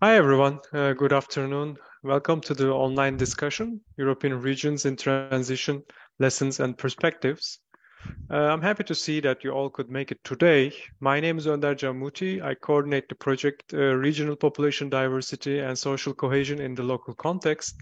Hi everyone, good afternoon. Welcome to the online discussion, European Regions in Transition, Lessons and Perspectives. I'm happy to see that you all could make it today. My name is Önder Camuti. I coordinate the project Regional Population Diversity and Social Cohesion in the Local Context.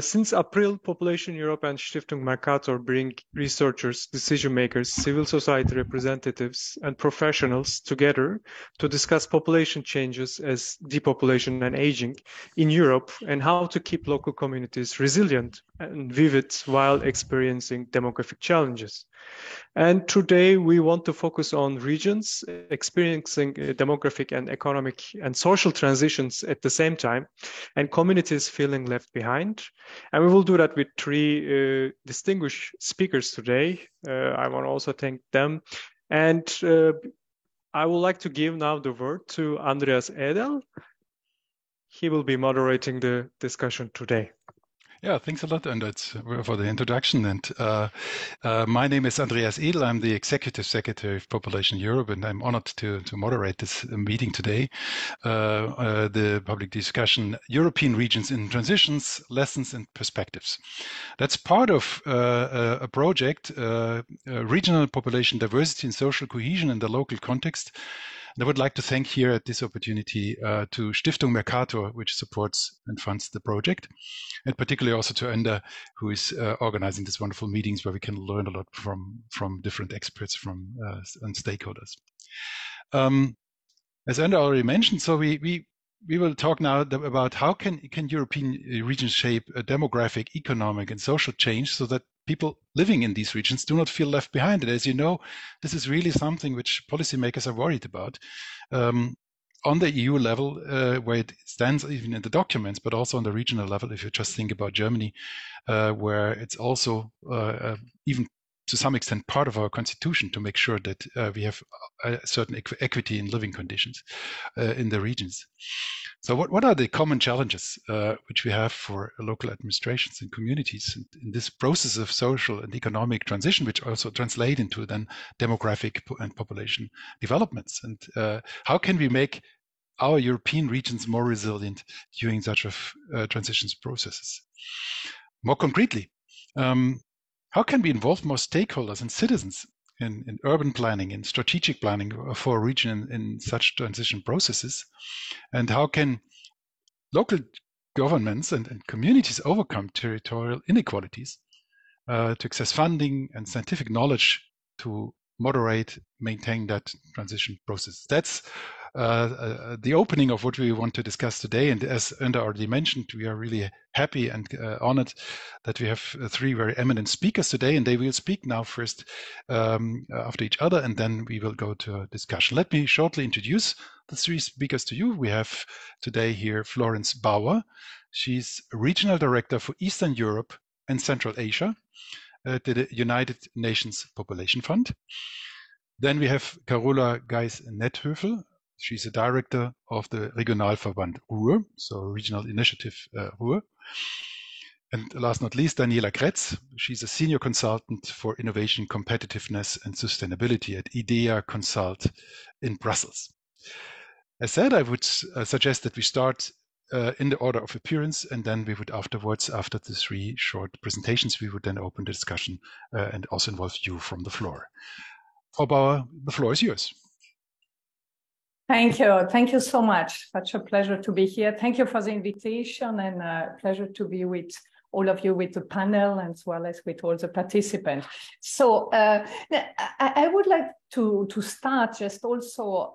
Since April, Population Europe and Stiftung Mercator bring researchers, decision makers, civil society representatives, and professionals together to discuss population changes as depopulation and aging in Europe and how to keep local communities resilient and vivid while experiencing demographic challenges. And today we want to focus on regions experiencing demographic and economic and social transitions at the same time, and communities feeling left behind. And we will do that with three distinguished speakers today. I want to also thank them. And I would like to give now the word to Andreas Edel. He will be moderating the discussion today. Yeah, thanks a lot, and for the introduction. And my name is Andreas Edel. I'm the Executive Secretary of Population Europe, and I'm honored to moderate this meeting today. The public discussion, European Regions in Transitions, Lessons and Perspectives. That's part of a project, Regional Population Diversity and Social Cohesion in the Local Context. And I would like to thank here at this opportunity to Stiftung Mercator, which supports and funds the project, and particularly also to Önder, who is organizing these wonderful meetings where we can learn a lot from different experts and stakeholders. As Önder already mentioned, so we will talk now about how can European regions shape a demographic, economic, and social change so that people living in these regions do not feel left behind. And as you know, this is really something which policymakers are worried about. On the EU level, where it stands even in the documents, but also on the regional level, if you just think about Germany, where it's also even to some extent part of our constitution to make sure that we have a certain equity in living conditions in the regions. So what are the common challenges which we have for local administrations and communities in this process of social and economic transition, which also translate into then demographic and population developments? And how can we make our European regions more resilient during such transitions processes? More concretely, how can we involve more stakeholders and citizens in urban planning and strategic planning for a region in such transition processes? And how can local governments and communities overcome territorial inequalities to access funding and scientific knowledge to moderate, maintain that transition process? That's the opening of what we want to discuss today. And as Önder already mentioned, we are really happy and honored that we have three very eminent speakers today, and they will speak now first after each other, and then we will go to a discussion. Let me shortly introduce the three speakers to you. We have today here Florence Bauer. She's Regional Director for Eastern Europe and Central Asia at the United Nations Population Fund. Then we have Carola Geis-Netthöfel. She's a director of the Regionalverband Ruhr, so Regional Initiative Ruhr. And last but not least, Daniela Kretz. She's a senior consultant for innovation, competitiveness, and sustainability at IDEA Consult in Brussels. As said, I would suggest that we start in the order of appearance, and then we would afterwards, after the three short presentations, we would then open the discussion and also involve you from the floor. Frau Bauer, the floor is yours. Thank you. Thank you so much. Such a pleasure to be here. Thank you for the invitation, and a pleasure to be with all of you with the panel as well as with all the participants. So I would like to start just also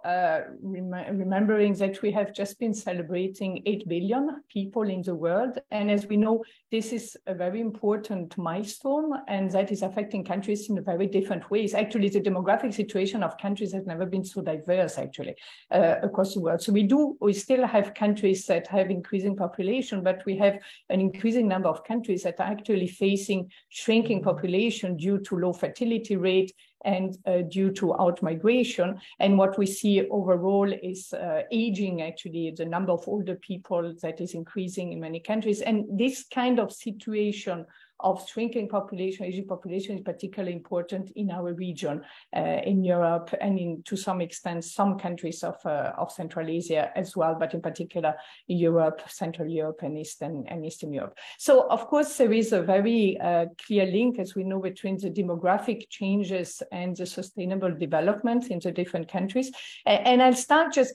remembering that we have just been celebrating 8 billion people in the world. And as we know, this is a very important milestone, and that is affecting countries in very different ways. Actually, the demographic situation of countries has never been so diverse, actually, across the world. So we still have countries that have increasing population, but we have an increasing number of countries that are actually facing shrinking population due to low fertility rate and due to out-migration. And what we see overall is aging, actually, the number of older people that is increasing in many countries. And this kind of situation of shrinking population, aging population is particularly important in our region, in Europe, and to some extent, some countries of Central Asia as well, but in particular, Europe, Central Europe, and Eastern Europe. So, of course, there is a very clear link, as we know, between the demographic changes and the sustainable development in the different countries. And I'll start just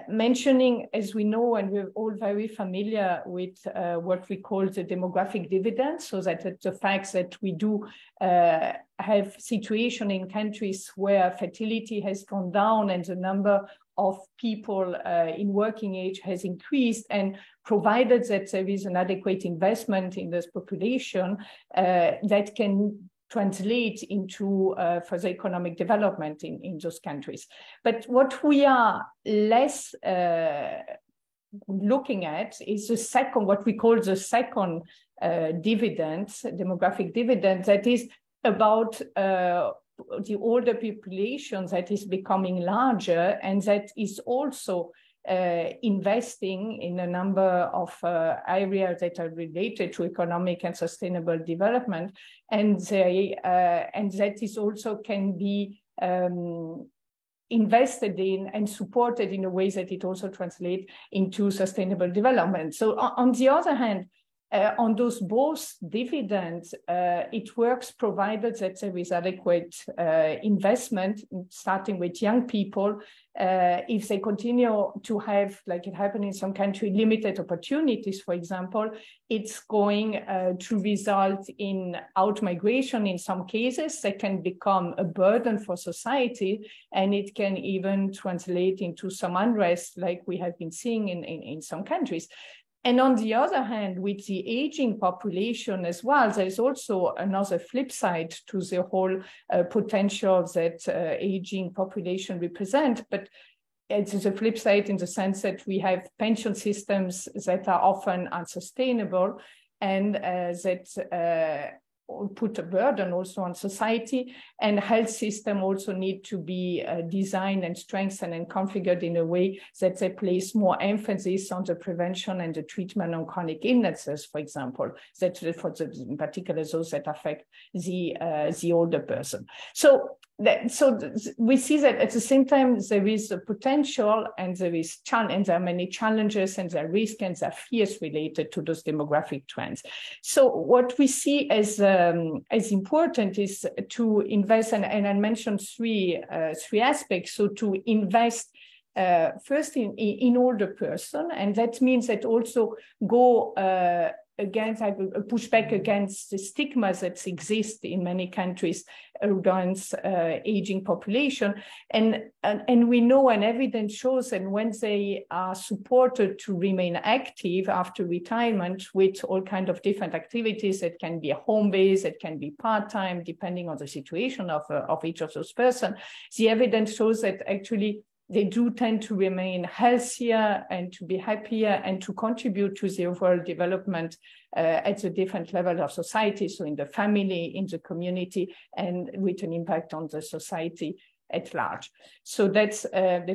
mentioning, as we know, and we're all very familiar with what we call the demographic dividend, so that the fact that we do have situation in countries where fertility has gone down and the number of people in working age has increased, and provided that there is an adequate investment in this population, that can translate into further economic development in those countries. But what we are less looking at is the second, what we call the second dividend, demographic dividend, that is about the older population that is becoming larger, and that is also investing in a number of areas that are related to economic and sustainable development, and that is also can be invested in and supported in a way that it also translates into sustainable development. So on the other hand, on those both dividends, it works provided that there is adequate investment, starting with young people. If they continue to have, like it happened in some countries, limited opportunities, for example, it's going to result in out-migration in some cases that can become a burden for society, and it can even translate into some unrest like we have been seeing in some countries. And on the other hand, with the aging population as well, there's also another flip side to the whole potential that aging population represent. But it's a flip side in the sense that we have pension systems that are often unsustainable, and that put a burden also on society, and health system also need to be designed and strengthened and configured in a way that they place more emphasis on the prevention and the treatment of chronic illnesses, for example, that for in particular those that affect the older person. So we see that at the same time there is a potential and there is challenge, and there are many challenges and there are risks and there are fears related to those demographic trends. So what we see as important is to invest, and I mentioned three aspects. So to invest first in older person, and that means that also go against, push back against the stigma that exists in many countries against aging population. And we know, and evidence shows, and when they are supported to remain active after retirement with all kinds of different activities, that can be a home base, it can be part-time, depending on the situation of each of those persons, the evidence shows that actually they do tend to remain healthier and to be happier and to contribute to the overall development at the different levels of society, so in the family, in the community, and with an impact on the society at large. So that's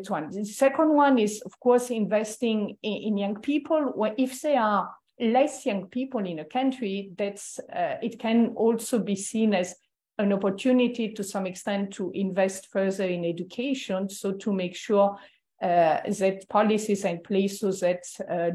one. The second one is, of course, investing in young people. If there are less young people in a country, it can also be seen as an opportunity to some extent to invest further in education, so to make sure that policies are in place so that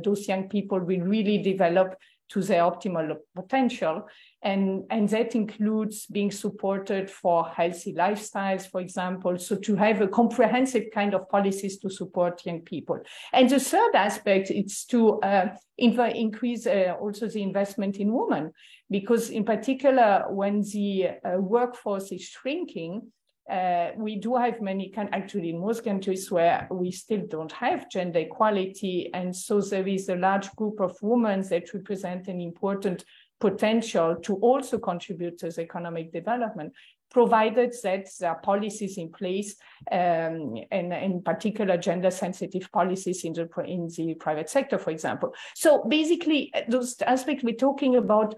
those young people will really develop to their optimal potential. And that includes being supported for healthy lifestyles, for example, so to have a comprehensive kind of policies to support young people. And the third aspect is to increase also the investment in women, because in particular, when the workforce is shrinking, we do have many, actually in most countries where we still don't have gender equality. And so there is a large group of women that represent an important potential to also contribute to the economic development, provided that there are policies in place, and in particular gender-sensitive policies in the private sector, for example. So basically, those aspects we're talking about,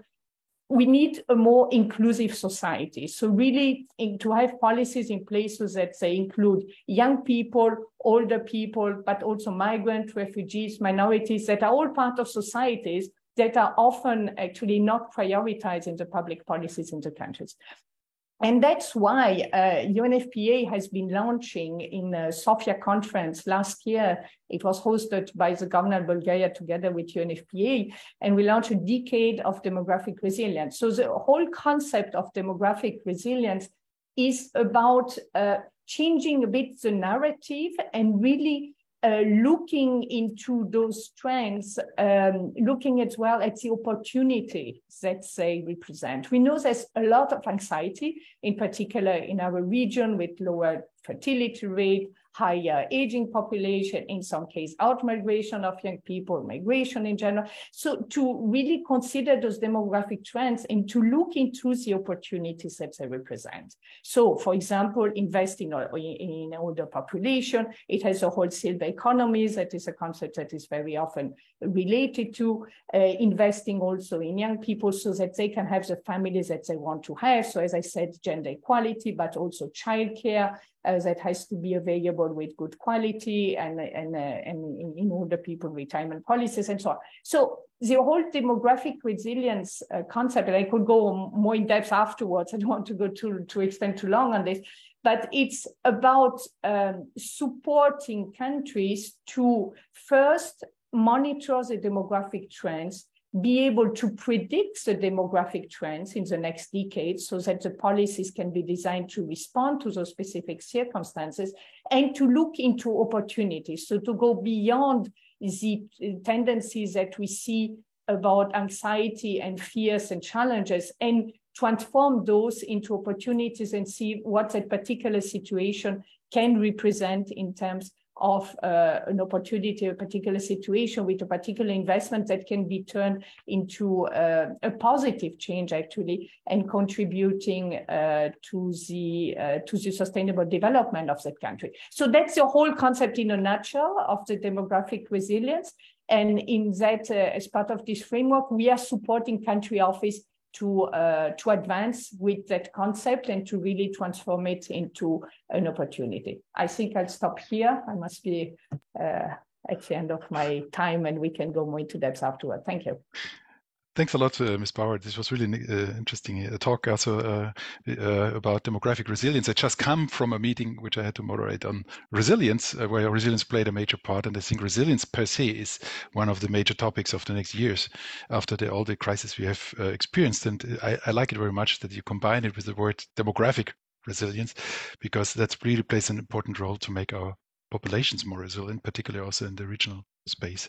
we need a more inclusive society. So really to have policies in place so that they include young people, older people, but also migrant, refugees, minorities that are all part of societies that are often actually not prioritized in the public policies in the countries. And that's why UNFPA has been launching in the Sofia conference last year. It was hosted by the government of Bulgaria together with UNFPA, and we launched a decade of demographic resilience. So the whole concept of demographic resilience is about changing a bit the narrative and really looking into those trends, looking as well at the opportunity that they represent. We know there's a lot of anxiety, in particular in our region, with lower fertility rate, higher aging population, in some cases out-migration of young people, migration in general. So to really consider those demographic trends and to look into the opportunities that they represent. So, for example, investing in older population, it has a whole silver economy, that is a concept that is very often related to investing also in young people so that they can have the families that they want to have. So as I said, gender equality, but also childcare, that has to be available with good quality and in older people retirement policies and so on. So the whole demographic resilience concept, and I could go more in depth afterwards, I don't want to go to extend too long on this, but it's about supporting countries to first monitor the demographic trends, be able to predict the demographic trends in the next decade so that the policies can be designed to respond to those specific circumstances, and to look into opportunities. So to go beyond the tendencies that we see about anxiety and fears and challenges, and transform those into opportunities and see what that particular situation can represent in terms of an opportunity, a particular situation with a particular investment that can be turned into a positive change, actually, and contributing to the sustainable development of that country. So that's the whole concept in a nutshell of the demographic resilience. And in that, as part of this framework, we are supporting country office to advance with that concept and to really transform it into an opportunity. I think I'll stop here. I must be at the end of my time, and we can go more into depth afterward. Thank you. Thanks a lot, Ms. Bauer. This was really interesting talk also about demographic resilience. I just come from a meeting which I had to moderate on resilience, where resilience played a major part. And I think resilience per se is one of the major topics of the next years after all the crises we have experienced. And I like it very much that you combine it with the word demographic resilience, because that really plays an important role to make our populations more resilient, particularly also in the regional space.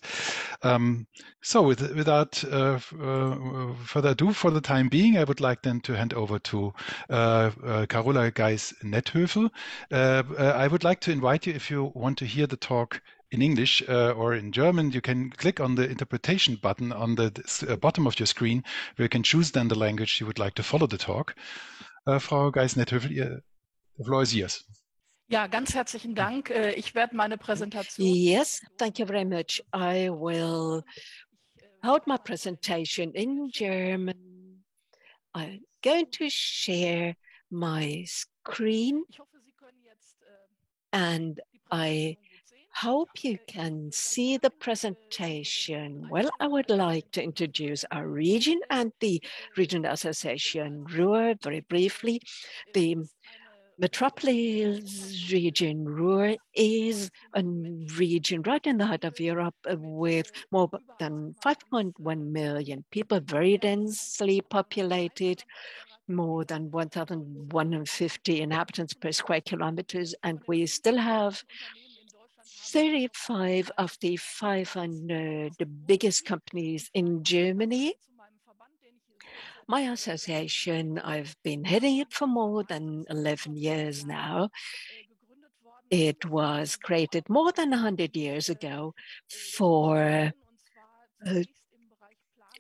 So without further ado, for the time being, I would like then to hand over to Carola Geis-Netthövel. I would like to invite you, if you want to hear the talk in English or in German, you can click on the interpretation button on the bottom of your screen, where you can choose then the language you would like to follow the talk. Frau Geis-Netthövel, the floor is yours. Ja, ganz herzlichen Dank. Ich werde meine Präsentation. Yes, thank you very much. I will hold my presentation in German. I'm going to share my screen, and I hope you can see the presentation. Well, I would like to introduce our region and the Regional Association Ruhr very briefly. The Metropolis region Ruhr is a region right in the heart of Europe with more than 5.1 million people, very densely populated, more than 1,150 inhabitants per square kilometers, and we still have 35 of the 500 biggest companies in Germany. My association, I've been heading it for more than 11 years now. It was created more than 100 years ago for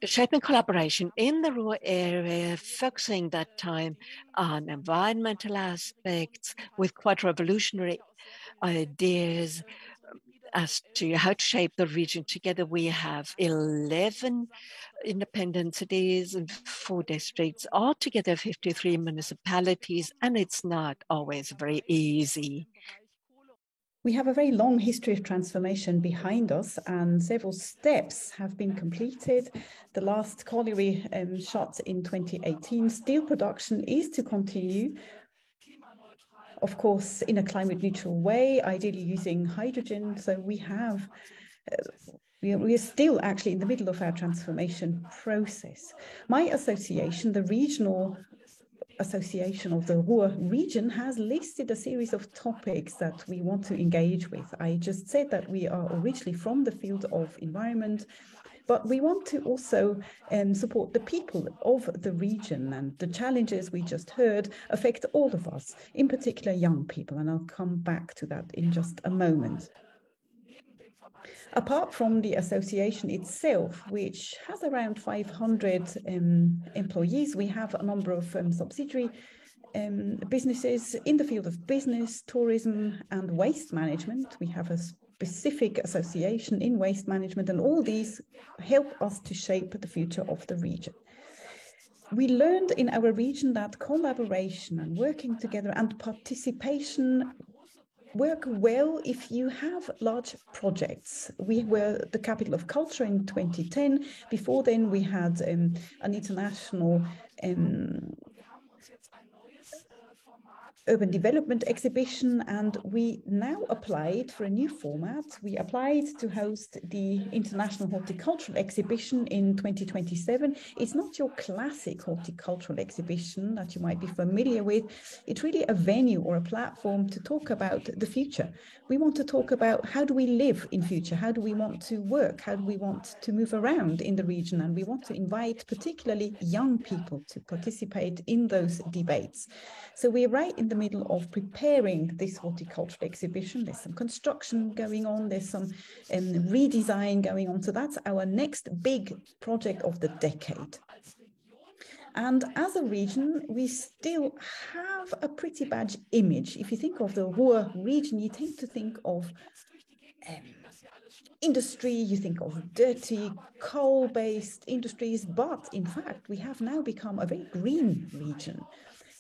shaping collaboration in the Ruhr area, focusing that time on environmental aspects with quite revolutionary ideas as to how to shape the region together. We have 11 independent cities and 4 districts, altogether 53 municipalities, and it's not always very easy. We have a very long history of transformation behind us, and several steps have been completed. The last colliery shut in 2018. Steel production is to continue, of course, in a climate neutral way, ideally using hydrogen. So we have, we are still actually in the middle of our transformation process. My association, the Regional Association of the Ruhr region, has listed a series of topics that we want to engage with. I just said that we are originally from the field of environment, but we want to also support the people of the region, and the challenges we just heard affect all of us, in particular young people, and I'll come back to that in just a moment. Apart from the association itself, which has around 500 employees, we have a number of subsidiary businesses in the field of business, tourism, and waste management. We have a specific association in waste management, and all these help us to shape the future of the region. We learned in our region that collaboration and working together and participation work well if you have large projects. We were the capital of culture in 2010. Before then, we had an international urban development exhibition, and we now applied for a new format. We applied to host the International Horticultural Exhibition in 2027. It's not your classic horticultural exhibition that you might be familiar with. It's really a venue or a platform to talk about the future. We want to talk about how do we live in future? How do we want to work? How do we want to move around in the region? And we want to invite particularly young people to participate in those debates. So we're right in the middle of preparing this horticultural exhibition. There's some construction going on, there's some redesign going on. So that's our next big project of the decade. And as a region, we still have a pretty bad image. If you think of the Ruhr region, you tend to think of industry, you think of dirty coal-based industries, but in fact, we have now become a very green region.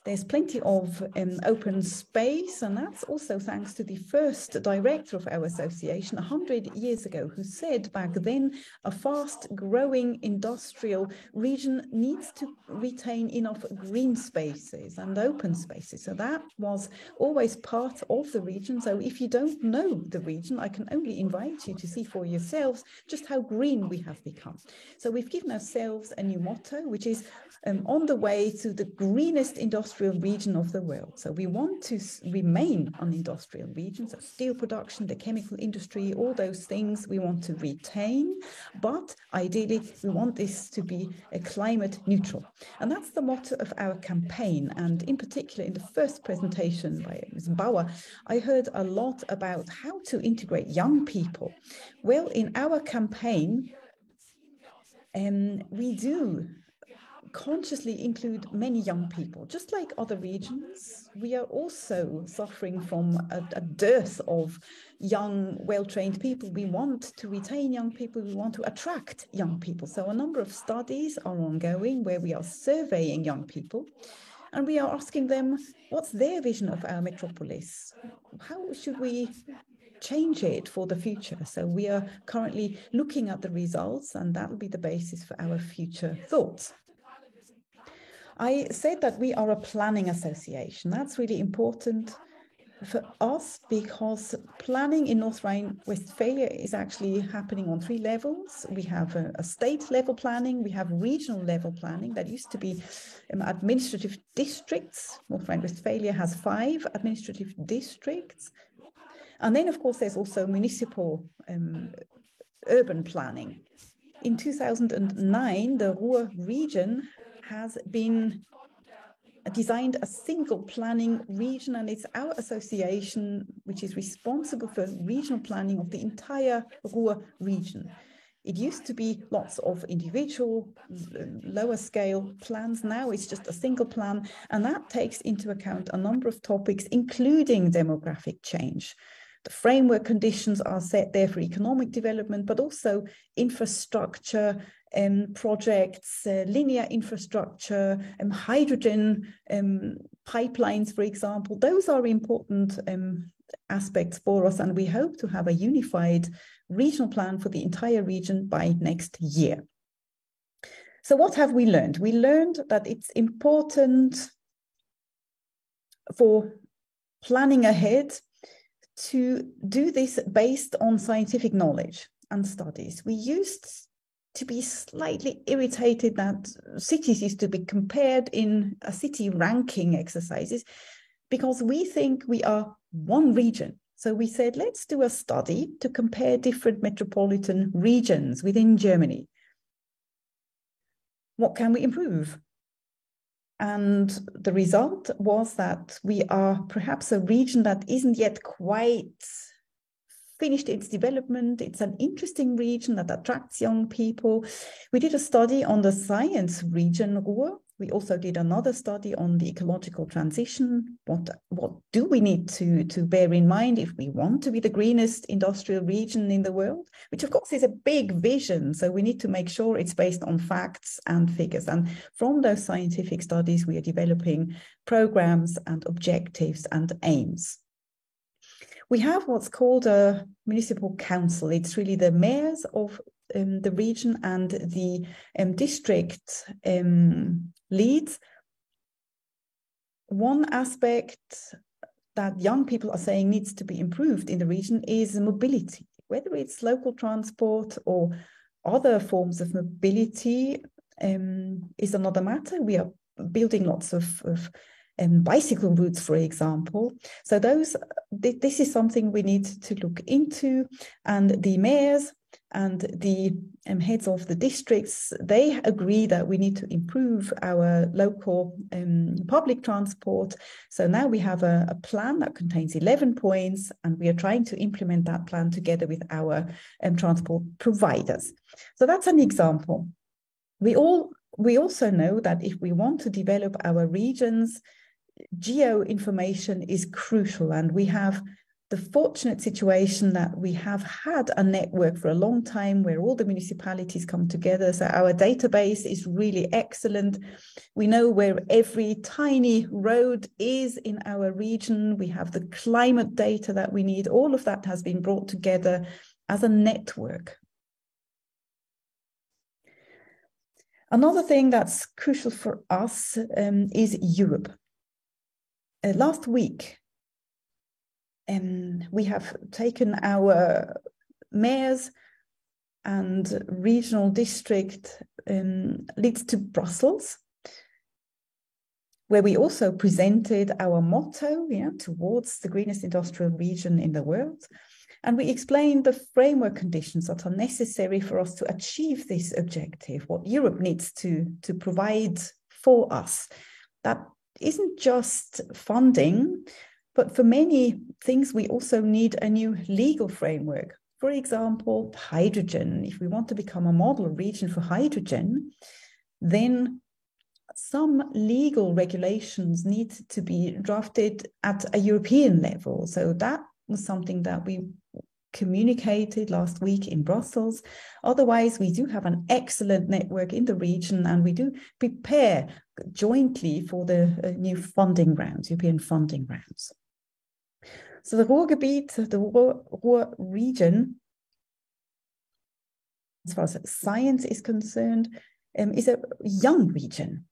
There's plenty of open space, and that's also thanks to the first director of our association 100 years ago, who said back then a fast-growing industrial region needs to retain enough green spaces and open spaces. So that was always part of the region. So if you don't know the region, I can only invite you to see for yourselves just how green we have become. So we've given ourselves a new motto, which is on the way to the greenest industrial region of the world. So we want to remain an industrial region, so steel production, the chemical industry, all those things we want to retain, but ideally we want this to be climate neutral. And that's the motto of our campaign. And in particular, in the first presentation by Ms. Bauer, I heard a lot about how to integrate young people. Well, in our campaign, we do consciously include many young people. Just like other regions, we are also suffering from a dearth of young, well-trained people. We want to retain young people, we want to attract young people. So a number of studies are ongoing where we are surveying young people, and we are asking them, what's their vision of our metropolis? How should we change it for the future? So we are currently looking at the results, and that will be the basis for our future thoughts. I said that we are a planning association. That's really important for us because planning in North Rhine-Westphalia is actually happening on 3 levels. We have a state level planning, we have regional level planning that used to be administrative districts. North Rhine-Westphalia has 5 administrative districts. And then, of course, there's also municipal urban planning. In 2009, the Ruhr region has been designed a single planning region, and it's our association which is responsible for regional planning of the entire Ruhr region. It used to be lots of individual, lower scale plans. Now it's just a single plan, and that takes into account a number of topics, including demographic change. The framework conditions are set there for economic development, but also infrastructure projects, linear infrastructure, hydrogen pipelines, for example. Those are important aspects for us, and we hope to have a unified regional plan for the entire region by next year. So what have we learned? We learned that it's important for planning ahead to do this based on scientific knowledge and studies. We used to be slightly irritated that cities used to be compared in a city ranking exercises because we think we are one region. So we said, let's do a study to compare different metropolitan regions within Germany. What can we improve? And the result was that we are perhaps a region that isn't yet quite finished its development. It's an interesting region that attracts young people. We did a study on the science region, Ruhr. We also did another study on the ecological transition. What do we need to bear in mind if we want to be the greenest industrial region in the world? Which of course is a big vision. So we need to make sure it's based on facts and figures. And from those scientific studies, we are developing programs and objectives and aims. We have what's called a municipal council. It's really the mayors of the region and the district leads. One aspect that young people are saying needs to be improved in the region is mobility, whether it's local transport or other forms of mobility is another matter. We are building lots of bicycle routes, for example. So this is something we need to look into, and the mayors and the heads of the districts, they agree that we need to improve our local public transport. So now we have a plan that contains 11 points, and we are trying to implement that plan together with our transport providers. So that's an example. We also know that if we want to develop our regions, geo-information is crucial, and we have the fortunate situation that we have had a network for a long time where all the municipalities come together. So our database is really excellent. We know where every tiny road is in our region. We have the climate data that we need. All of that has been brought together as a network. Another thing that's crucial for us is Europe. Last week, we have taken our mayors and regional district leads to Brussels, where we also presented our motto, towards the greenest industrial region in the world. And we explained the framework conditions that are necessary for us to achieve this objective, what Europe needs to provide for us. That isn't just funding, but for many things, we also need a new legal framework. For example, hydrogen. If we want to become a model region for hydrogen, then some legal regulations need to be drafted at a European level. So that was something that we communicated last week in Brussels. Otherwise, we do have an excellent network in the region, and we do prepare jointly for the new funding rounds, European funding rounds. So the Ruhrgebiet, the Ruhr region, as far as science is concerned, is a young region.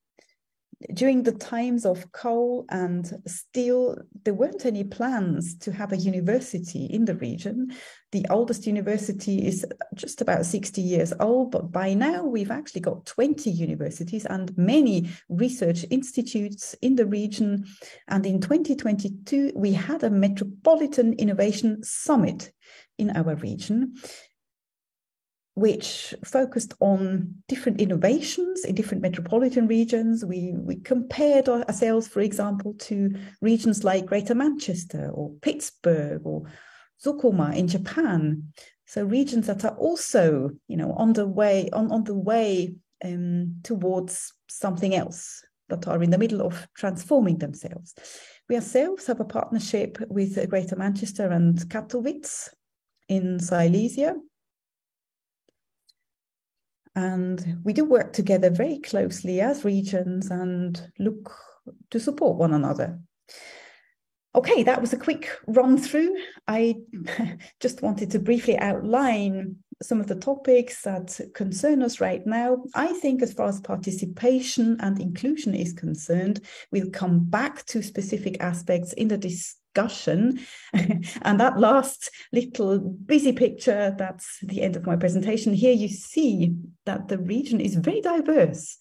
During the times of coal and steel, there weren't any plans to have a university in the region. The oldest university is just about 60 years old, but by now we've actually got 20 universities and many research institutes in the region. And in 2022, we had a Metropolitan Innovation Summit in our region, which focused on different innovations in different metropolitan regions. We compared ourselves, for example, to regions like Greater Manchester or Pittsburgh or Sukuma in Japan. So regions that are also, on the way towards something else, that are in the middle of transforming themselves. We ourselves have a partnership with Greater Manchester and Katowice in Silesia. And we do work together very closely as regions and look to support one another. Okay, that was a quick run through. I just wanted to briefly outline some of the topics that concern us right now. I think as far as participation and inclusion is concerned, we'll come back to specific aspects in the discussion. And that last little busy picture, that's the end of my presentation. Here you see that the region is very diverse.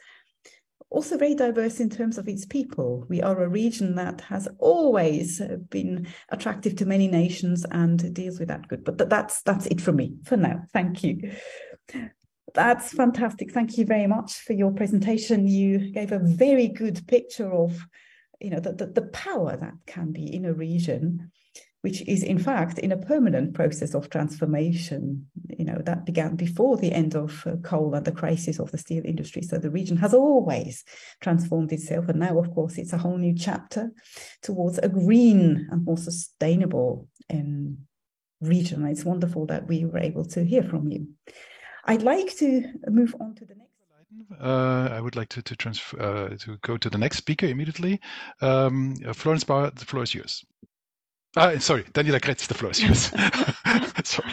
Also very diverse in terms of its people. We are a region that has always been attractive to many nations and deals with that good. But that's it from me for now. Thank you. That's fantastic. Thank you very much for your presentation. You gave a very good picture of, the power that can be in a region, which is in fact in a permanent process of transformation, that began before the end of coal and the crisis of the steel industry. So the region has always transformed itself. And now, of course, it's a whole new chapter towards a green and more sustainable region. And it's wonderful that we were able to hear from you. I'd like to move on to the next. I would like to go to the next speaker immediately. Florence Bauer, the floor is yours. Sorry, Daniela Kretz, the floor is yours. Sorry.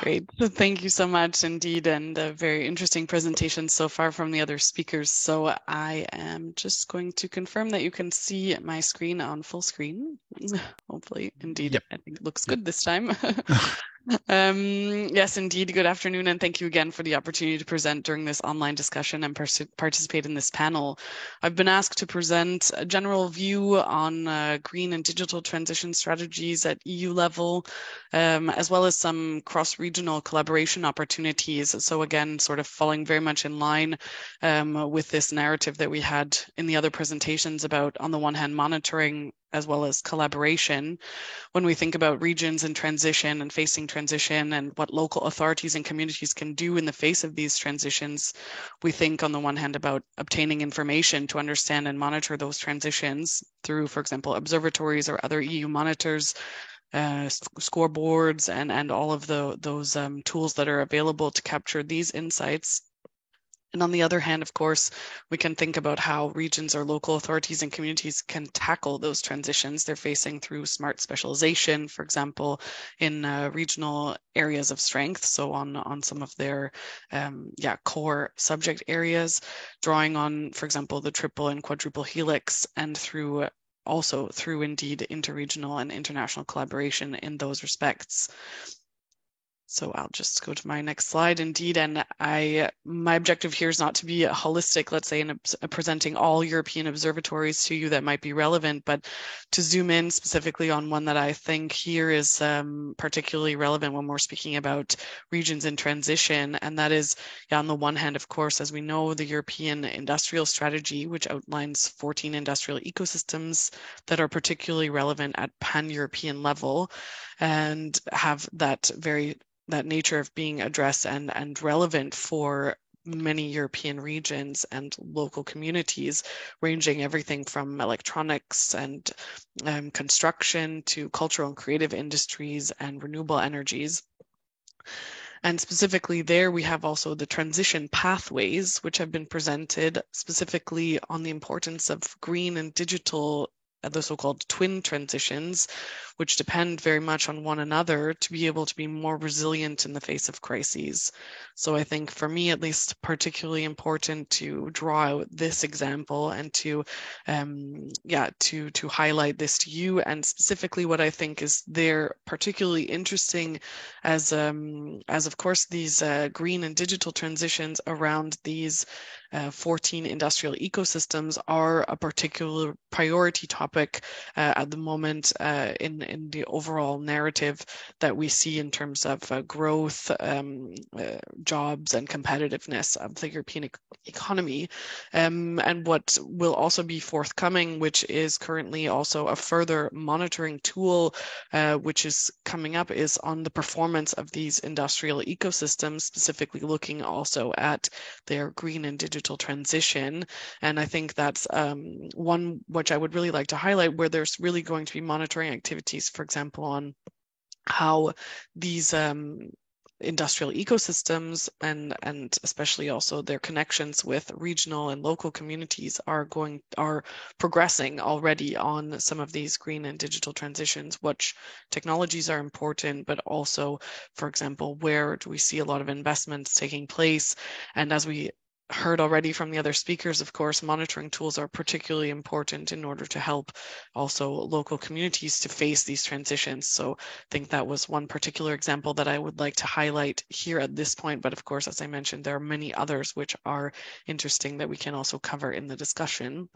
Great. So thank you so much indeed, and a very interesting presentation so far from the other speakers. So I am just going to confirm that you can see my screen on full screen. Hopefully, indeed, yep. I think it looks good this time. Yes, indeed. Good afternoon, and thank you again for the opportunity to present during this online discussion and participate in this panel. I've been asked to present a general view on green and digital transition strategies at EU level, as well as some cross-regional collaboration opportunities. So again, sort of falling very much in line with this narrative that we had in the other presentations about, on the one hand, monitoring as well as collaboration. When we think about regions in transition and facing transition and what local authorities and communities can do in the face of these transitions, we think on the one hand about obtaining information to understand and monitor those transitions through, for example, observatories or other EU monitors, scoreboards, and all of those tools that are available to capture these insights. And on the other hand, of course, we can think about how regions or local authorities and communities can tackle those transitions they're facing through smart specialization, for example, in regional areas of strength. So on some of their core subject areas, drawing on, for example, the triple and quadruple helix, and through indeed interregional and international collaboration in those respects. So I'll just go to my next slide indeed. And my objective here is not to be holistic, let's say, in presenting all European observatories to you that might be relevant, but to zoom in specifically on one that I think here is particularly relevant when we're speaking about regions in transition. And that is, on the one hand, of course, as we know, the European Industrial Strategy, which outlines 14 industrial ecosystems that are particularly relevant at pan-European level and have that nature of being addressed and relevant for many European regions and local communities, ranging everything from electronics and construction to cultural and creative industries and renewable energies. And specifically there, we have also the transition pathways, which have been presented specifically on the importance of green and digital, the so-called twin transitions, which depend very much on one another to be able to be more resilient in the face of crises. So I think for me, at least, particularly important to draw out this example and to highlight this to you, and specifically what I think is there particularly interesting as of course these green and digital transitions around these 14 industrial ecosystems are a particular priority topic at the moment in the overall narrative that we see in terms of growth, jobs, and competitiveness of the European economy. And what will also be forthcoming, which is currently also a further monitoring tool, which is coming up, is on the performance of these industrial ecosystems, specifically looking also at their green and digital transition. And I think that's one which I would really like to highlight, where there's really going to be monitoring activities, for example, on how these industrial ecosystems and especially also their connections with regional and local communities are progressing already on some of these green and digital transitions. Which technologies are important, but also, for example, where do we see a lot of investments taking place? And as we heard already from the other speakers, of course, monitoring tools are particularly important in order to help also local communities to face these transitions. So I think that was one particular example that I would like to highlight here at this point. But of course, as I mentioned, there are many others which are interesting that we can also cover in the discussion.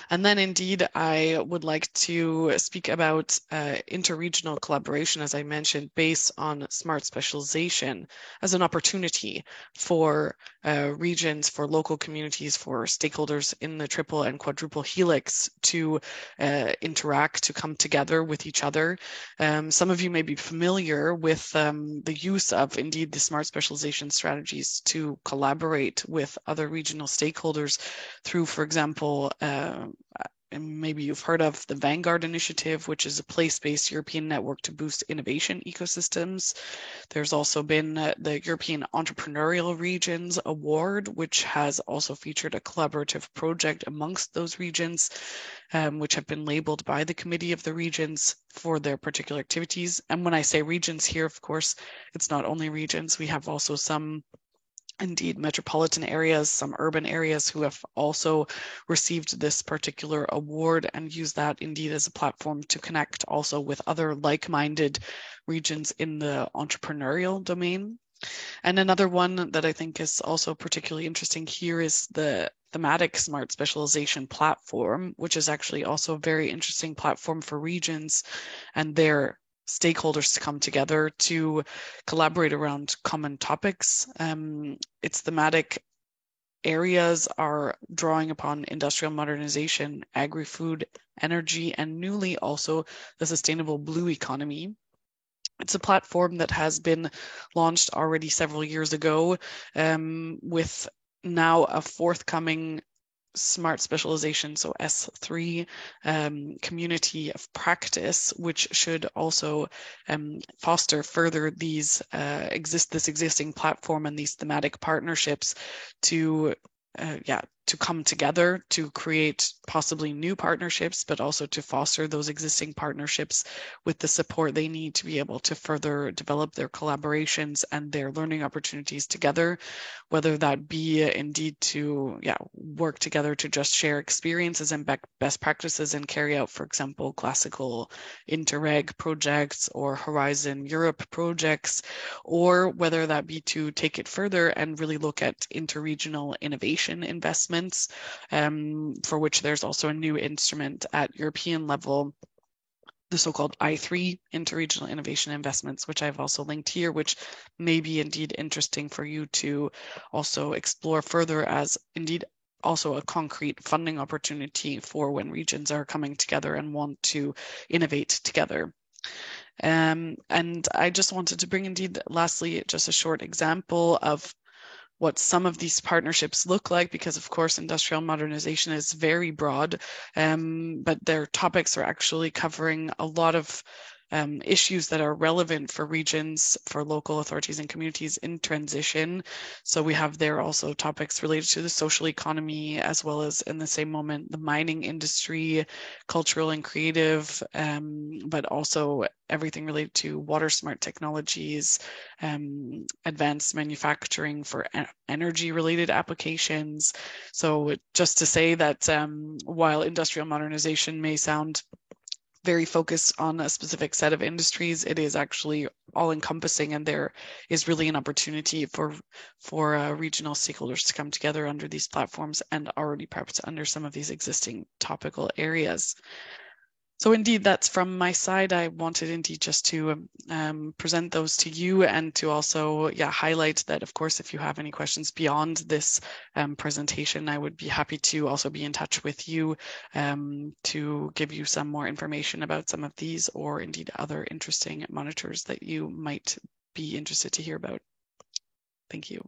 And then indeed, I would like to speak about interregional collaboration, as I mentioned, based on smart specialization as an opportunity for regions, for local communities, for stakeholders in the triple and quadruple helix to interact, to come together with each other. Some of you may be familiar with the use of indeed the smart specialization strategies to collaborate with other regional stakeholders through, for example, and maybe you've heard of the Vanguard Initiative, which is a place-based European network to boost innovation ecosystems. There's also been the European Entrepreneurial Regions Award, which has also featured a collaborative project amongst those regions, which have been labeled by the Committee of the Regions for their particular activities. And when I say regions here, of course, it's not only regions. We have also some indeed metropolitan areas, some urban areas who have also received this particular award and use that indeed as a platform to connect also with other like-minded regions in the entrepreneurial domain. And another one that I think is also particularly interesting here is the thematic smart specialization platform, which is actually also a very interesting platform for regions and their stakeholders to come together to collaborate around common topics. Its thematic areas are drawing upon industrial modernization, agri-food, energy, and newly also the sustainable blue economy. It's a platform that has been launched already several years ago, with now a forthcoming smart specialization, so S3 community of practice, which should also foster further these this existing platform and these thematic partnerships to come together to create possibly new partnerships, but also to foster those existing partnerships with the support they need to be able to further develop their collaborations and their learning opportunities together, whether that be indeed to work together to just share experiences and best practices and carry out, for example, classical Interreg projects or Horizon Europe projects, or whether that be to take it further and really look at interregional innovation investments, for which there's also a new instrument at European level, the so-called I3 interregional innovation investments, which I've also linked here, which may be indeed interesting for you to also explore further as indeed also a concrete funding opportunity for when regions are coming together and want to innovate together. And I just wanted to bring indeed, lastly, just a short example of what some of these partnerships look like, because of course industrial modernization is very broad, but their topics are actually covering a lot of issues that are relevant for regions, for local authorities and communities in transition. So we have there also topics related to the social economy, as well as in the same moment, the mining industry, cultural and creative, but also everything related to water smart technologies, advanced manufacturing for energy related applications. So just to say that while industrial modernization may sound very focused on a specific set of industries, it is actually all encompassing, and there is really an opportunity for regional stakeholders to come together under these platforms and already perhaps under some of these existing topical areas. So indeed, that's from my side. I wanted indeed just to present those to you and to also highlight that, of course, if you have any questions beyond this presentation, I would be happy to also be in touch with you to give you some more information about some of these or indeed other interesting monitors that you might be interested to hear about. Thank you.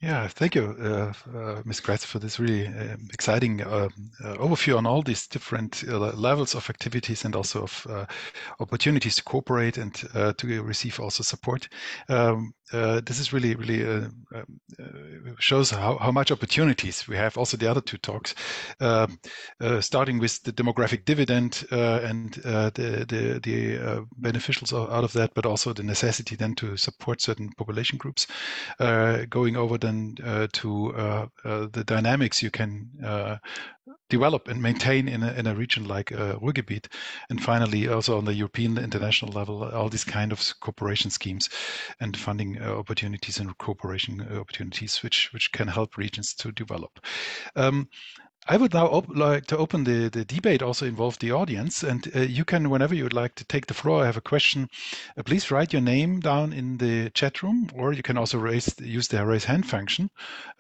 Yeah, thank you, Ms. Kretz, for this really exciting overview on all these different levels of activities and also of opportunities to cooperate and to receive also support. This is really shows how much opportunities we have. Also, the other two talks, starting with the demographic dividend and the beneficials out of that, but also the necessity then to support certain population groups, going over then to the dynamics you can develop and maintain in a region like Ruhrgebiet, and finally also on the European international level, all these kind of cooperation schemes and funding opportunities and cooperation opportunities which can help regions to develop. I would now like to open the debate, also involve the audience, and you can, whenever you would like to take the floor, have a question, please write your name down in the chat room, or you can also use the raise hand function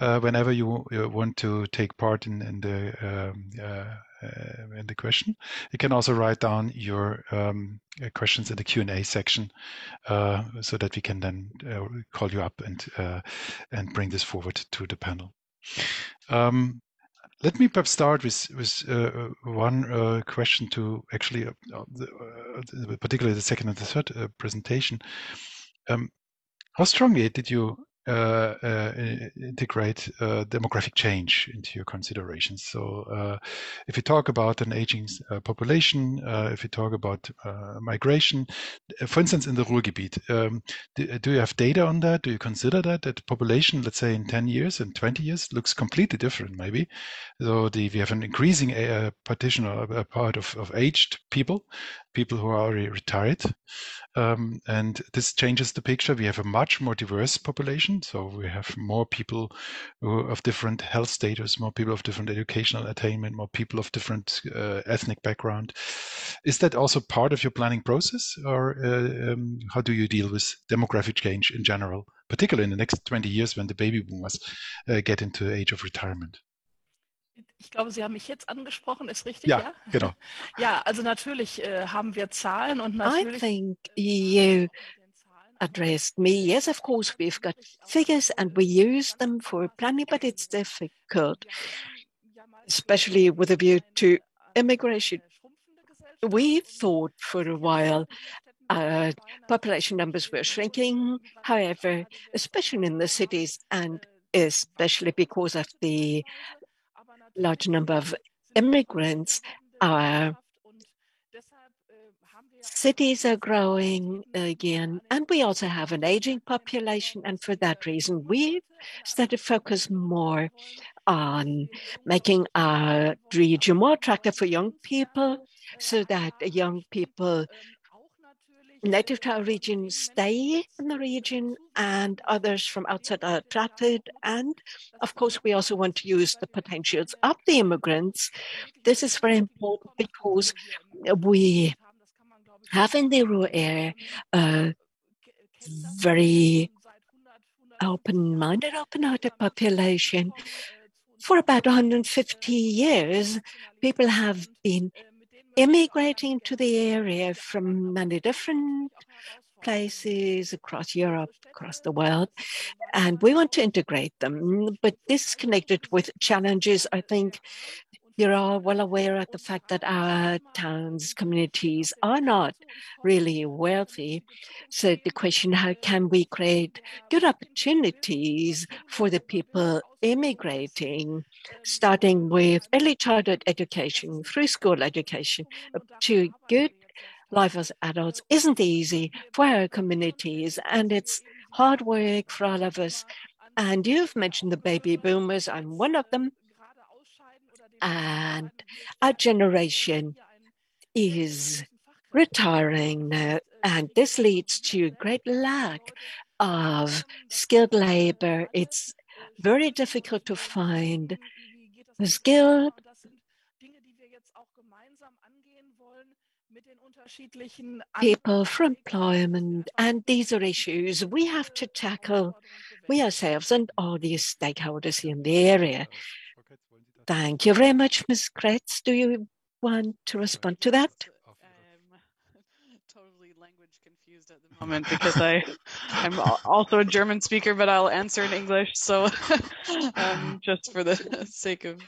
whenever you want to take part in the question. You can also write down your questions in the Q&A section so that we can then call you up and bring this forward to the panel. Let me perhaps start with one question to actually, particularly the second and the third presentation. How strongly did you integrate demographic change into your considerations? So if you talk about an aging population, if you talk about migration, for instance, in the Ruhrgebiet, do you have data on that? Do you consider that population, let's say in 10 years and 20 years, looks completely different maybe? So we have an increasing partition or a part of aged people who are already retired. And this changes the picture. We have a much more diverse population. So we have more people of different health status, more people of different educational attainment, more people of different ethnic background. Is that also part of your planning process, or how do you deal with demographic change in general, particularly in the next 20 years when the baby boomers get into the age of retirement? Ich glaube, Sie haben mich jetzt angesprochen, ist richtig? Ja, genau. Ja, also natürlich haben wir Zahlen und natürlich. I think you addressed me. Yes, of course, we've got figures and we use them for planning, but it's difficult, especially with a view to immigration. We thought for a while population numbers were shrinking. However, especially in the cities and especially because of the large number of immigrants, our cities are growing again, and we also have an aging population. And for that reason, we've started to focus more on making our region more attractive for young people, so that young people native to our region stay in the region and others from outside are attracted. And of course, we also want to use the potentials of the immigrants. This is very important because we have in the rural area a very open-minded, open-hearted population. For about 150 years, people have been immigrating to the area from many different places across Europe, across the world, and we want to integrate them. But this is connected with challenges. I think you're all well aware of the fact that our towns, communities are not really wealthy. So the question, how can we create good opportunities for the people immigrating, starting with early childhood education, through school education, to good life as adults isn't easy for our communities, and it's hard work for all of us. And you've mentioned the baby boomers. I'm one of them. And our generation is retiring now, and this leads to a great lack of skilled labor. It's very difficult to find skilled people for employment, and these are issues we have to tackle, we ourselves and all these stakeholders in the area. Thank you very much, Ms. Kretz. Do you want to respond to that? Totally language confused. confused at the moment because I'm also a German speaker, but I'll answer in English. So just for the sake of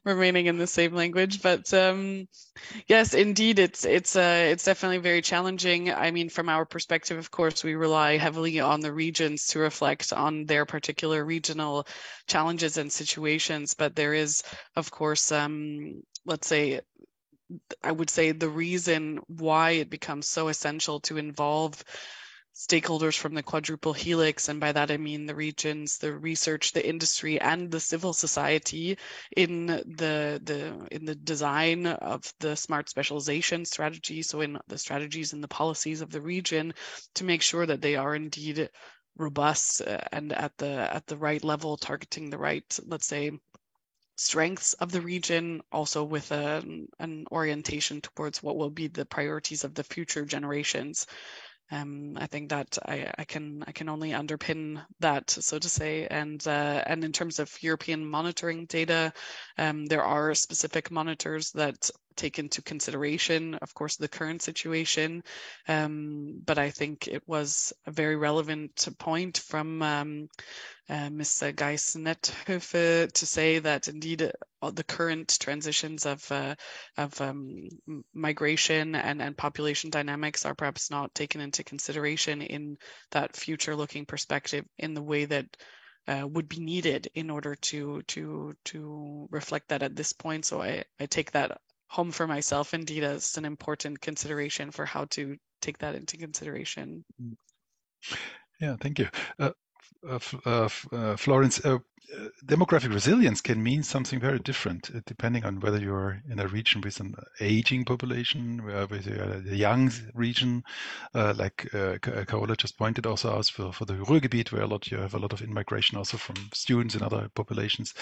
remaining in the same language. But yes, indeed, it's definitely very challenging. I mean, from our perspective, of course, we rely heavily on the regions to reflect on their particular regional challenges and situations. But there is, of course, let's say, I would say the reason why it becomes so essential to involve stakeholders from the quadruple helix, and by that I mean the regions, the research, the industry, and the civil society in the design of the smart specialization strategy, so in the strategies and the policies of the region, to make sure that they are indeed robust and at the right level, targeting the right, let's say, strengths of the region, also with an orientation towards what will be the priorities of the future generations. I think that I can only underpin that, so to say. And in terms of European monitoring data, there are specific monitors that take into consideration, of course, the current situation. But I think it was a very relevant point from Ms. Geis-Nethöfe to say that indeed the current transitions of migration and population dynamics are perhaps not taken into consideration in that future-looking perspective in the way that would be needed in order to reflect that at this point. So I take that home for myself indeed as an important consideration for how to take that into consideration. Yeah, thank you. Florence, demographic resilience can mean something very different depending on whether you're in a region with an aging population, whether you're a young region, like Carola just pointed also out for the Ruhrgebiet, where you have a lot of immigration also from students and other populations.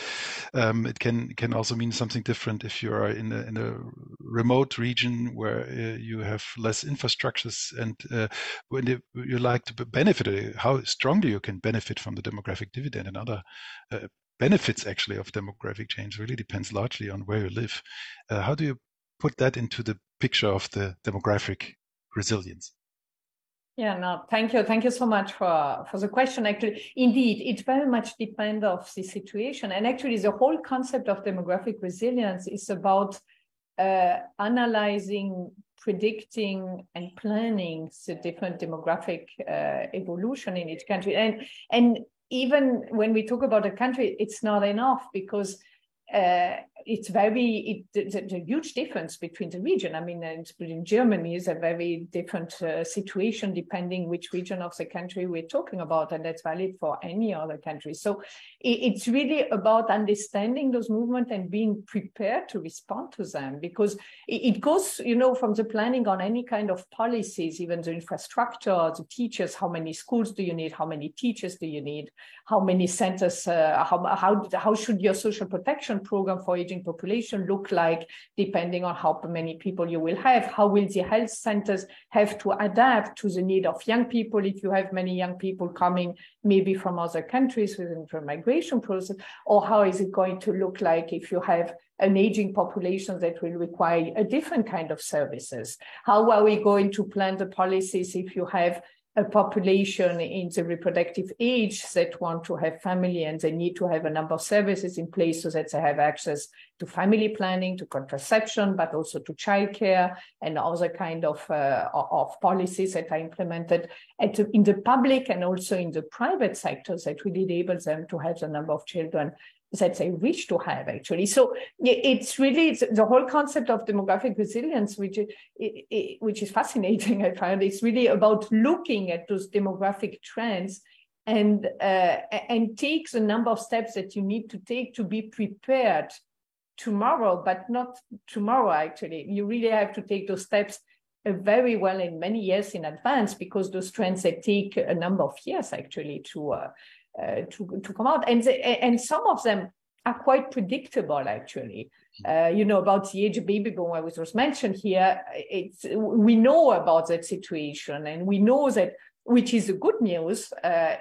It can also mean something different if you are in a remote region where you have less infrastructures, and when you like to benefit, how strongly you can benefit from the demographic dividend and other benefits actually of demographic change really depends largely on where you live. How do you put that into the picture of the demographic resilience? Yeah, no, thank you. Thank you so much for the question. Actually, indeed, it very much depends on the situation. And actually, the whole concept of demographic resilience is about analyzing, predicting, and planning the different demographic evolution in each country. And even when we talk about a country, it's not enough, because it's a huge difference between the region. I mean, in Germany is a very different situation depending which region of the country we're talking about, and that's valid for any other country. So it's really about understanding those movements and being prepared to respond to them, because it goes, from the planning on any kind of policies, even the infrastructure, the teachers, how many schools do you need, how many teachers do you need, how many centers, how should your social protection program for aging population look like, depending on how many people you will have, how will the health centers have to adapt to the need of young people if you have many young people coming maybe from other countries within the migration process, or how is it going to look like if you have an aging population that will require a different kind of services? How are we going to plan the policies if you have a population in the reproductive age that want to have family and they need to have a number of services in place so that they have access to family planning, to contraception, but also to childcare and other kind of policies that are implemented in the public and also in the private sectors that will enable them to have the number of children that they wish to have, actually. So it's really the whole concept of demographic resilience, which is fascinating. I find it's really about looking at those demographic trends and take the number of steps that you need to take to be prepared tomorrow, but not tomorrow, actually. You really have to take those steps very well in many years in advance, because those trends, they take a number of years, actually, to come out, and some of them are quite predictable, actually. About the age of baby boom, which was mentioned here, we know about that situation, and we know that, which is the good news,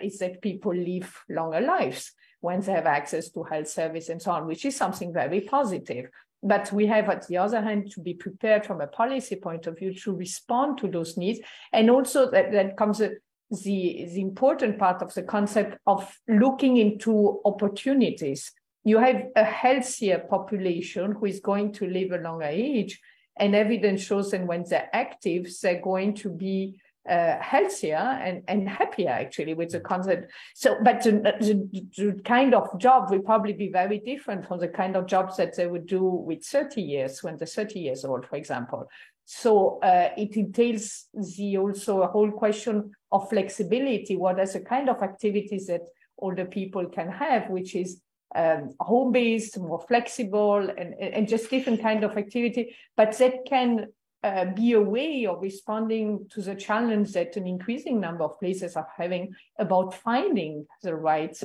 is that people live longer lives when they have access to health service and so on, which is something very positive. But we have, at the other hand, to be prepared from a policy point of view to respond to those needs. And also that comes the important part of the concept of looking into opportunities. You have a healthier population who is going to live a longer age, and evidence shows that when they're active, they're going to be healthier and happier, actually, with the concept. So, but the kind of job will probably be very different from the kind of jobs that they would do with 30 years, when they're 30 years old, for example. So it entails also a whole question of flexibility. What are the kind of activities that older people can have, which is home-based, more flexible, and just different kind of activity, but that can be a way of responding to the challenge that an increasing number of places are having about finding the right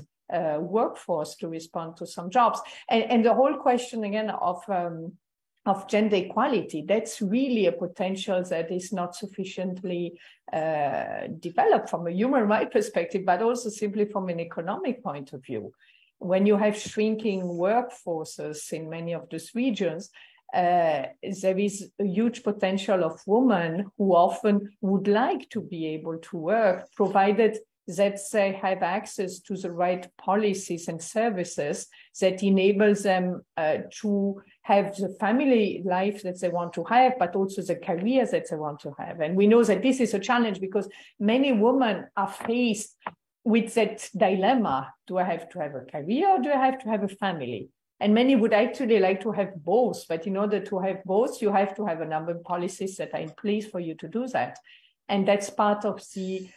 workforce to respond to some jobs. And the whole question again of gender equality, that's really a potential that is not sufficiently developed from a human rights perspective, but also simply from an economic point of view. When you have shrinking workforces in many of these regions, there is a huge potential of women who often would like to be able to work, provided that they have access to the right policies and services that enables them to have the family life that they want to have, but also the career that they want to have. And we know that this is a challenge because many women are faced with that dilemma. Do I have to have a career or do I have to have a family? And many would actually like to have both, but in order to have both, you have to have a number of policies that are in place for you to do that. And that's part of the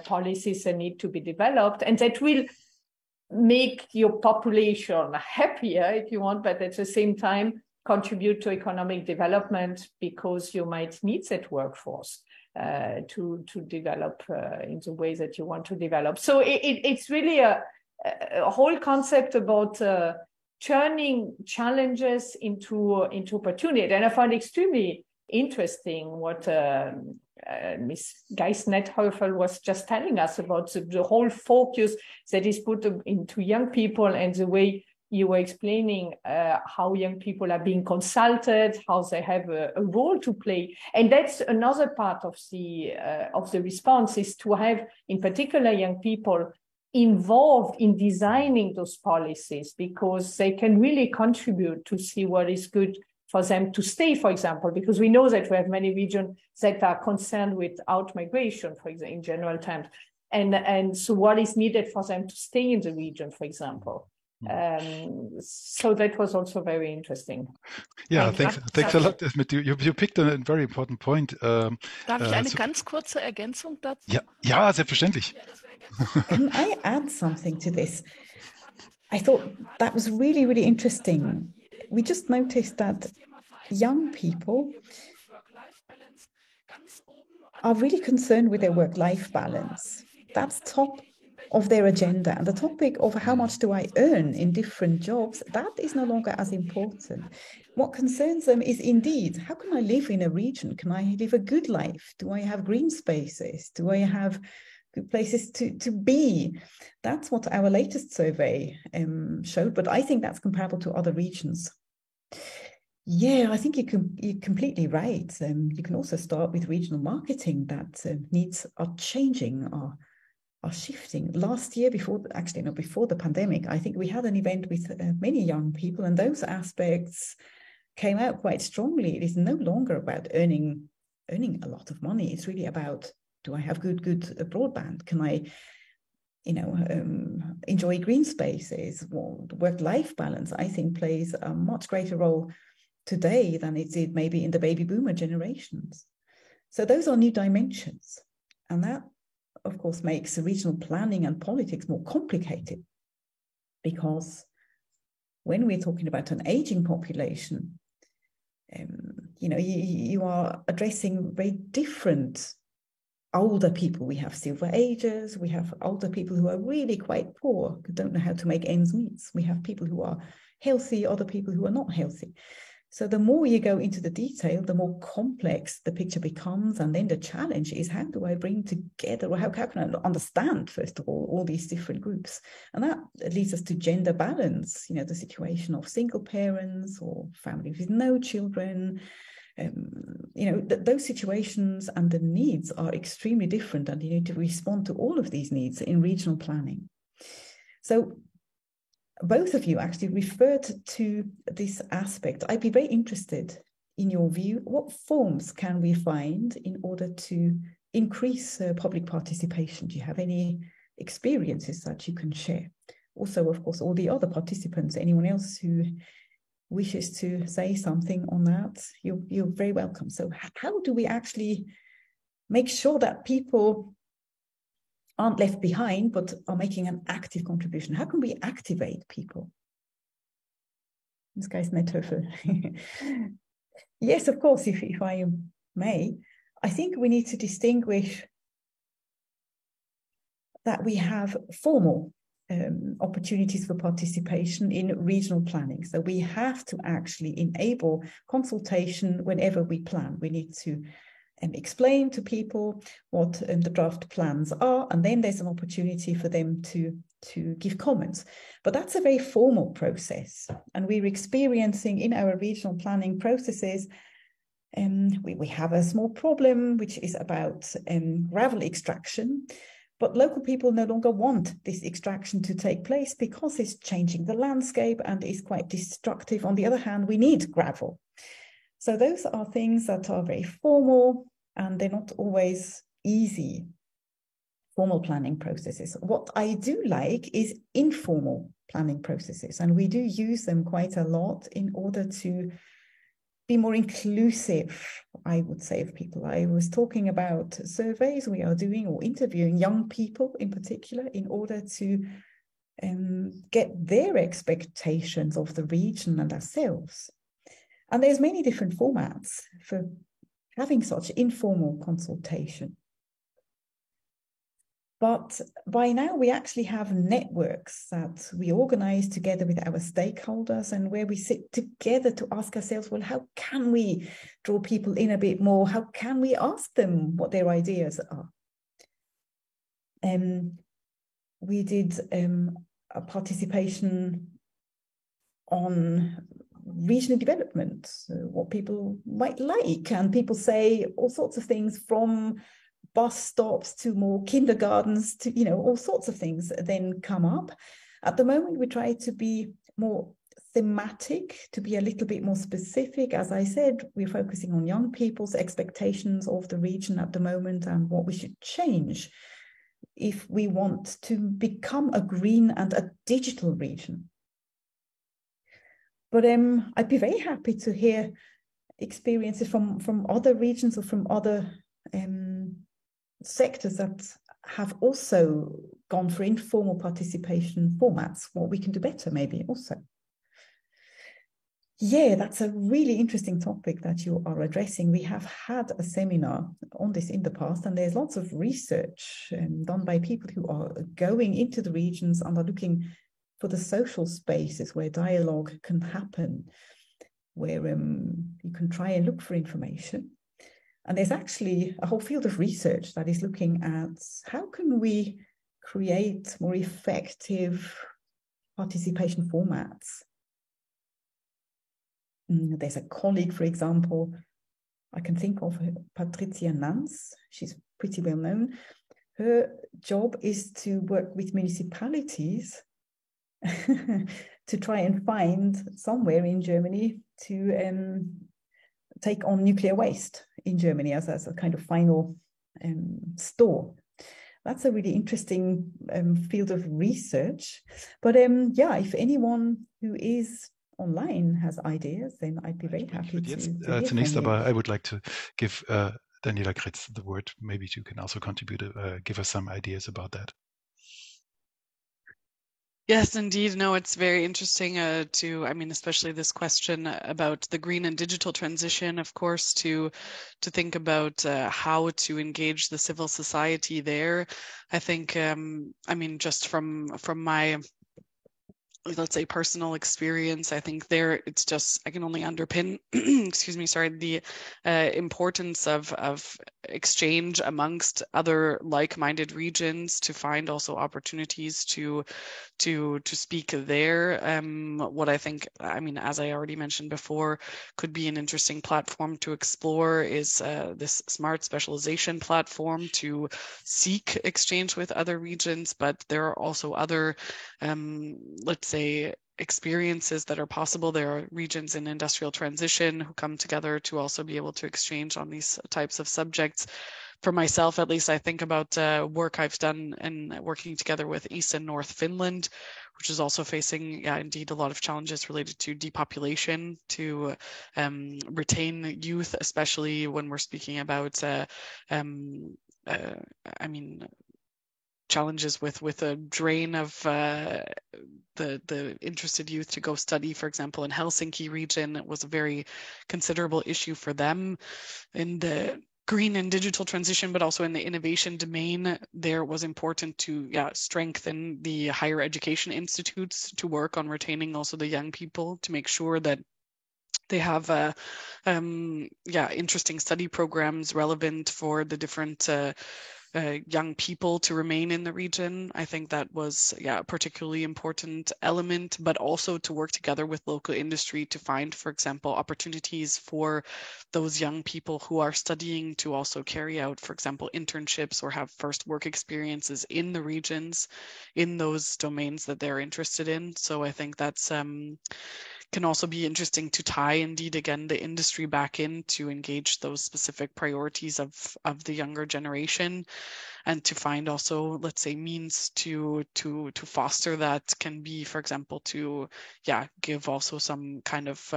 policies that need to be developed, and that will make your population happier, if you want, but at the same time contribute to economic development, because you might need that workforce to develop in the way that you want to develop. So it's really a whole concept about turning challenges into opportunity. And I find extremely interesting what Ms. Geist-Nethofer was just telling us about the whole focus that is put into young people, and the way you were explaining how young people are being consulted, how they have a role to play. And that's another part of the response, is to have, in particular, young people involved in designing those policies, because they can really contribute to see what is good for them to stay, for example, because we know that we have many regions that are concerned with out-migration, for example, in general terms. And so what is needed for them to stay in the region, for example. So that was also very interesting. Yeah, thanks a lot, Esmet. You picked a very important point. Darf ich eine ganz kurze Ergänzung dazu? Ja, selbstverständlich. Can I add something to this? I thought that was really, really interesting. We just noticed that young people are really concerned with their work-life balance. That's top of their agenda. And the topic of how much do I earn in different jobs, that is no longer as important. What concerns them is indeed, how can I live in a region? Can I live a good life? Do I have green spaces? Do I have good places to be? That's what our latest survey showed, but I think that's comparable to other regions. Yeah, I think you're completely right. You can also start with regional marketing. That needs are changing, are shifting. Last year, before the pandemic, I think we had an event with many young people, and those aspects came out quite strongly. It is no longer about earning a lot of money. It's really about, do I have good broadband? Can I, enjoy green spaces? Well, work-life balance, I think, plays a much greater role today than it did maybe in the baby boomer generations. So those are new dimensions, and that, of course, makes regional planning and politics more complicated, because when we're talking about an aging population, you are addressing very different older people. We have silver agers, we have older people who are really quite poor, who don't know how to make ends meet. We have people who are healthy, other people who are not healthy. So the more you go into the detail, the more complex the picture becomes. And then the challenge is, how do I bring together, or how can I understand, first of all these different groups? And that leads us to gender balance, you know, the situation of single parents or families with no children. You know, those situations and the needs are extremely different, and you need to respond to all of these needs in regional planning. So both of you actually referred to this aspect. I'd be very interested in your view. What forms can we find in order to increase public participation? Do you have any experiences that you can share? Also, of course, all the other participants, anyone else who wishes to say something on that, you're very welcome. So how do we actually make sure that people aren't left behind, but are making an active contribution? How can we activate people? This guy's Netöffel. Yes, of course, if I may. I think we need to distinguish that we have formal opportunities for participation in regional planning. So we have to actually enable consultation whenever we plan. We need to explain to people what the draft plans are, and then there's an opportunity for them to give comments. But that's a very formal process, and we're experiencing in our regional planning processes, we have a small problem which is about gravel extraction, but local people no longer want this extraction to take place because it's changing the landscape and is quite destructive. On the other hand, we need gravel. So those are things that are very formal, and they're not always easy formal planning processes. What I do like is informal planning processes, and we do use them quite a lot in order to be more inclusive, I would say, of people. I was talking about surveys we are doing, or interviewing young people in particular, in order to get their expectations of the region and ourselves. And there's many different formats for having such informal consultation. But by now we actually have networks that we organize together with our stakeholders, and where we sit together to ask ourselves, well, how can we draw people in a bit more? How can we ask them what their ideas are? We did a participation on regional development, what people might like, and people say all sorts of things, from bus stops to more kindergartens to, you know, all sorts of things then come up. At the moment, we try to be more thematic, to be a little bit more specific. As I said, we're focusing on young people's expectations of the region at the moment, and what we should change if we want to become a green and a digital region. But I'd be very happy to hear experiences from other regions or from other sectors that have also gone for informal participation formats, what we can do better maybe also. Yeah, that's a really interesting topic that you are addressing. We have had a seminar on this in the past, and there's lots of research done by people who are going into the regions and are looking for the social spaces where dialogue can happen, where you can try and look for information. And there's actually a whole field of research that is looking at how can we create more effective participation formats. There's a colleague, for example, I can think of her, Patricia Nans. She's pretty well known. Her job is to work with municipalities to try and find somewhere in Germany to take on nuclear waste in Germany as a kind of final store. That's a really interesting field of research. But yeah, if anyone who is online has ideas, then I'd be very happy to hear Zunächst from you. aber I would like to give Daniela Kretz the word. Maybe you can also contribute, give us some ideas about that. Yes, indeed. No, it's very interesting especially this question about the green and digital transition, of course, to think about how to engage the civil society there. I think, just from my let's say, personal experience. I think there it's just, I can only underpin, excuse me, sorry, the importance of exchange amongst other like-minded regions to find also opportunities to speak there. What I think, I mean, as I already mentioned before, could be an interesting platform to explore is this smart specialization platform to seek exchange with other regions, but there are also other, let's say, experiences that are possible. There are regions in industrial transition who come together to also be able to exchange on these types of subjects. For myself, at least, I think about work I've done in working together with East and North Finland, which is also facing, indeed, a lot of challenges related to depopulation, to retain youth, especially when we're speaking about, I mean, challenges with a drain of the interested youth to go study, for example, in Helsinki region. It was a very considerable issue for them in the green and digital transition, but also in the innovation domain. There was important to strengthen the higher education institutes to work on retaining also the young people, to make sure that they have interesting study programs relevant for the different young people to remain in the region. I think that was a particularly important element, but also to work together with local industry to find, for example, opportunities for those young people who are studying to also carry out, for example, internships or have first work experiences in the regions, in those domains that they're interested in. So I think that's can also be interesting to tie, indeed, again, the industry back in to engage those specific priorities of the younger generation, and to find also, let's say, means to foster that can be, for example, to give also some kind of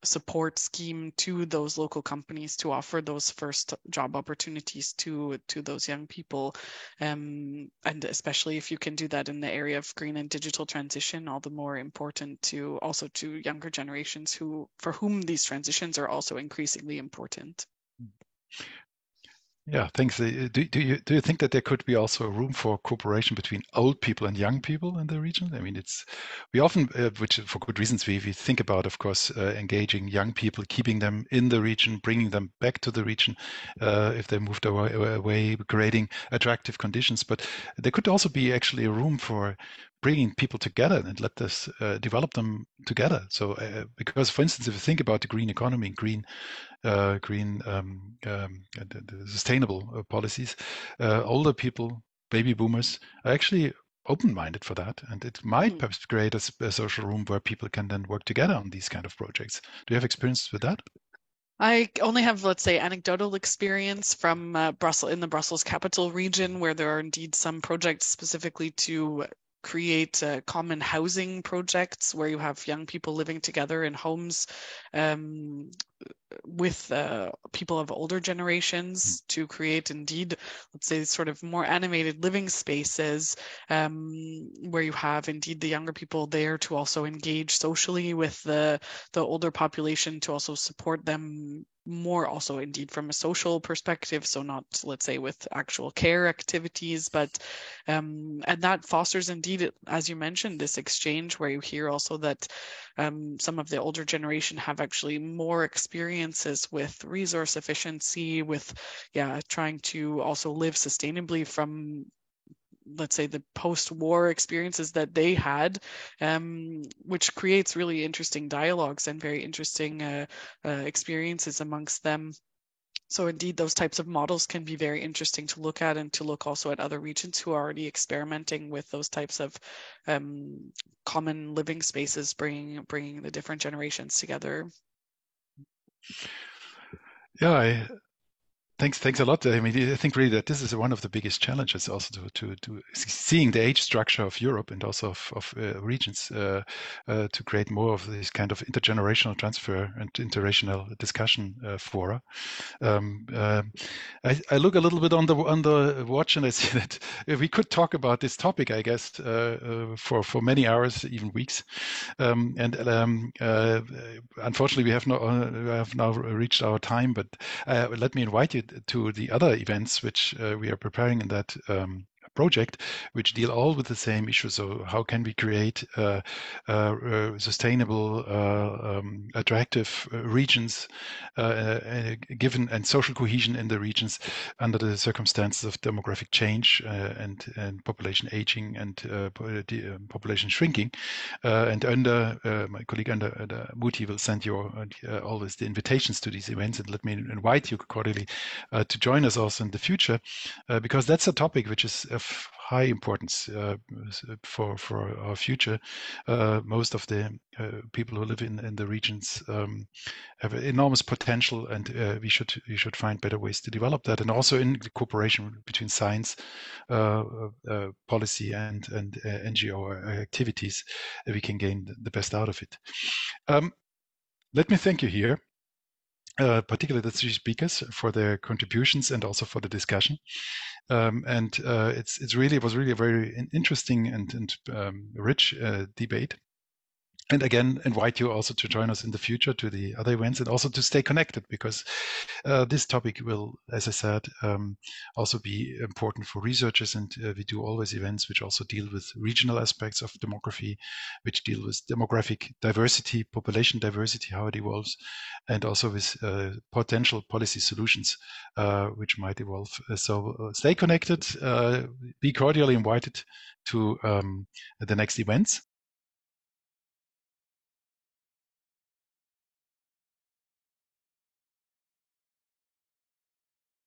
support scheme to those local companies to offer those first job opportunities to those young people, and especially if you can do that in the area of green and digital transition, all the more important to also to younger generations for whom these transitions are also increasingly important. Yeah, thanks. Do you think that there could be also room for cooperation between old people and young people in the region? I mean, we often, which for good reasons, we think about, of course, engaging young people, keeping them in the region, bringing them back to the region if they moved away, creating attractive conditions. But there could also be actually a room for bringing people together and let us develop them together. So, because, for instance, if you think about the green economy, the sustainable policies, older people, baby boomers, are actually open-minded for that, and it might perhaps create a social room where people can then work together on these kind of projects. Do you have experience with that? I only have, let's say, anecdotal experience from Brussels, in the Brussels capital region, where there are indeed some projects specifically to create common housing projects where you have young people living together in homes with people of older generations, to create, indeed, let's say, sort of more animated living spaces where you have, indeed, the younger people there to also engage socially with the older population, to also support them more, also, indeed, from a social perspective. So not, let's say, with actual care activities, but and that fosters, indeed, as you mentioned, this exchange where you hear also that some of the older generation have actually more experiences with resource efficiency, with trying to also live sustainably from, let's say, the post-war experiences that they had, which creates really interesting dialogues and very interesting experiences amongst them. So indeed, those types of models can be very interesting to look at, and to look also at other regions who are already experimenting with those types of common living spaces, bringing the different generations together. Yeah, Thanks a lot. I mean, I think really that this is one of the biggest challenges, also to seeing the age structure of Europe and also of regions to create more of this kind of intergenerational transfer and interracial discussion fora. I look a little bit on the watch, and I see that we could talk about this topic, I guess, for many hours, even weeks. Unfortunately, we have now reached our time. But let me invite you to the other events which we are preparing in that project, which deal all with the same issue. So how can we create sustainable, attractive regions, given and social cohesion in the regions under the circumstances of demographic change and population aging and population shrinking. And under my colleague under Muti will send you always the invitations to these events, and let me invite you cordially to join us also in the future, because that's a topic which is of high importance for our future. Most of the people who live in the regions have enormous potential, and we should find better ways to develop that, and also in the cooperation between science, policy, and NGO activities, we can gain the best out of it. Let me thank you here, particularly the three speakers, for their contributions and also for the discussion. It was really a very interesting and rich debate. And again, invite you also to join us in the future to the other events, and also to stay connected, because this topic will, as I said, also be important for researchers. And we do always events which also deal with regional aspects of demography, which deal with demographic diversity, population diversity, how it evolves, and also with potential policy solutions which might evolve. So stay connected, be cordially invited to the next events.